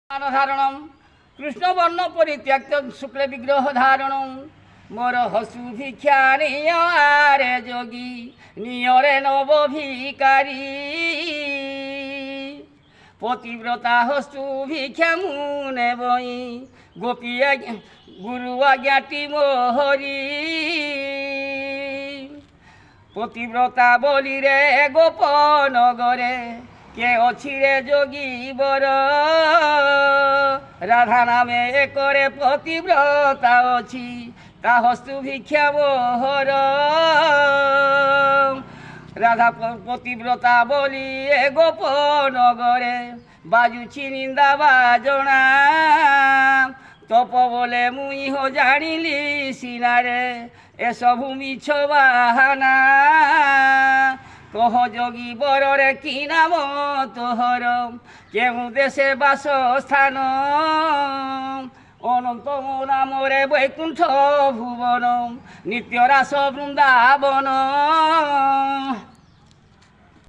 ধারণম কৃষ্ণবর্ণ পরিত্যক্ত শুক্ল বিগ্রহ ধারণম মোর হসু ভিক্ষা নিয়ারে যোগী নিয়রে নব ভিকারী পতিব্রতা হস্তু ভিক্ষা মুনে বই গোপী গুরু আজ্ঞাটি মোহরি পতিব্রতা বলি রে গোপনগরে কে অছি রে যোগী বর রাধা নামে করে পতিব্রতা অছি তা হস্তু ভিক্ষা মোহর রাধা পতিব্রতা বলি গোপনগরে বাজুছি নিন্দা বাজনা তপ বলে মুই হো জানিলি সিনারে এসবু মিছ বাহানা কহ যোগী বররে কি নাম তোহর কেউ দেশে বাসস্থান অনন্ত নামরে বৈকুণ্ঠ ভুবন নিত্য রাস বৃন্দাবন